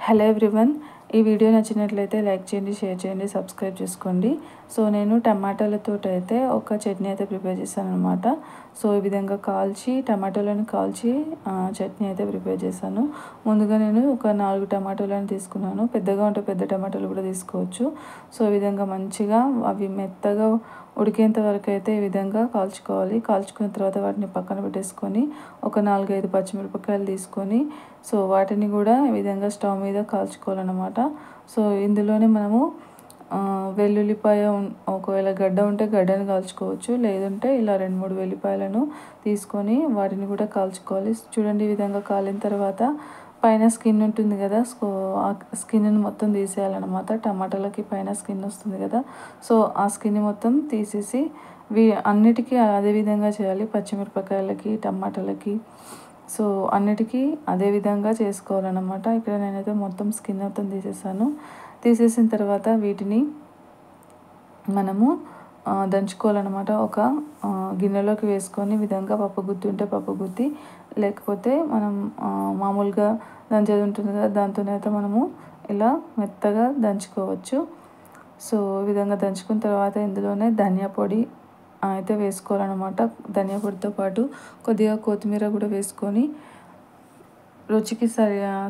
Hello everyone, ఈ video నచ్చినట్లయితే like చేయండి, షేర్ చేయండి, సబ్స్క్రైబ్ చేసుకోండి. సో నేను టమాటాలతో అయితే ఒక చట్నీ అయితే ప్రిపేర్ చేశాను అనమాట. సో ఈ విధంగా టమాటాలను కాల్చి చట్నీ అయితే ప్రిపేర్ చేశాను. ముందుగా నేను ఒక 4 టమాటాలను తీసుకున్నాను. పెద్దగా ఉంటే పెద్ద టమాటాలు కూడా తీసుకోవచ్చు. సో ఈ విధంగా మంచిగా అవి మెత్తగా ఉడికేంత వరకు అయితే ఈ విధంగా కాల్చుకోవాలి. కాల్చుకున్న తర్వాత వాటిని పక్కన పెట్టేసుకొని ఒక 4-5 పచ్చిమిరపకాయలు తీసుకొని సో వాటిని కూడా ఈ విధంగా స్టవ్ మీద కాల్చుకోవాలన్నమాట. సో ఇందులోనే మనము వెల్లుల్లిపాయ ఒకవేళ గడ్డ ఉంటే గడ్డను కాల్చుకోవచ్చు, లేదంటే ఇలా 2-3 వెల్లిపాయలను తీసుకొని వాటిని కూడా కాల్చుకోవాలి. చూడండి, ఈ విధంగా కాలిన తర్వాత పైన స్కిన్ ఉంటుంది కదా, సో ఆ స్కిన్ని మొత్తం తీసేయాలన్నమాట. టమాటాలకి పైన స్కిన్ వస్తుంది కదా, సో ఆ స్కిన్ మొత్తం తీసేసి అన్నిటికీ అదే విధంగా చేయాలి. పచ్చిమిరపకాయలకి, టమాటాలకి, సో అన్నిటికీ అదే విధంగా చేసుకోవాలన్నమాట. ఇక్కడ నేనైతే మొత్తం స్కిన్ మొత్తం తీసేసిన తర్వాత వీటిని మనము దంచుకోవాలన్నమాట. ఒక గిన్నెలోకి వేసుకొని విధంగా పప్పు గుత్తి ఉంటే పప్పు గుత్తి, లేకపోతే మనం మామూలుగా దంచేది ఉంటుంది కదా, దాంతోనైతే మనము ఇలా మెత్తగా దంచుకోవచ్చు. సో ఈ విధంగా దంచుకున్న తర్వాత ఇందులోనే ధనియా పొడి అయితే వేసుకోవాలన్నమాట. ధనియా పొడితో పాటు కొద్దిగా కొత్తిమీర కూడా వేసుకొని రుచికి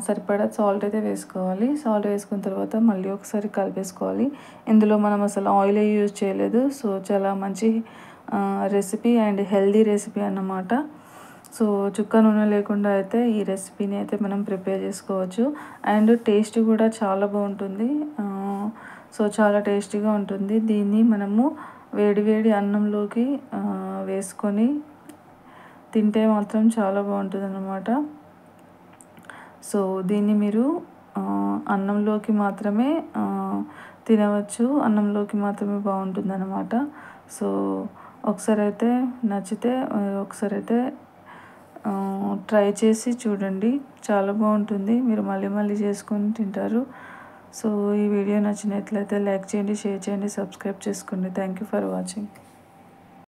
సరిపడా సాల్ట్ అయితే వేసుకోవాలి. సాల్ట్ వేసుకున్న తర్వాత మళ్ళీ ఒకసారి కలిపేసుకోవాలి. ఇందులో మనం అసలు ఆయిల్ యూజ్ చేయలేదు. సో చాలా మంచి రెసిపీ అండ్ హెల్దీ రెసిపీ అన్నమాట. సో చుక్క నూనె లేకుండా అయితే ఈ రెసిపీని అయితే మనం ప్రిపేర్ చేసుకోవచ్చు. అండ్ టేస్ట్ కూడా చాలా బాగుంటుంది. సో చాలా టేస్టీగా ఉంటుంది. దీన్ని మనము వేడి అన్నంలోకి వేసుకొని తింటే మాత్రం చాలా బాగుంటుంది అన్నమాట. సో దీన్ని మీరు అన్నంలోకి మాత్రమే తినవచ్చు, అన్నంలోకి మాత్రమే బాగుంటుంది అన్నమాట. సో ఒకసారి అయితే నచ్చితే ఒకసారి అయితే ట్రై చేసి చూడండి, చాలా బాగుంటుంది. మీరు మళ్ళీ చేసుకొని తింటారు. సో ఈ వీడియో నచ్చినట్లయితే లైక్ చేయండి, షేర్ చేయండి, సబ్స్క్రైబ్ చేసుకోండి. Thank you for watching.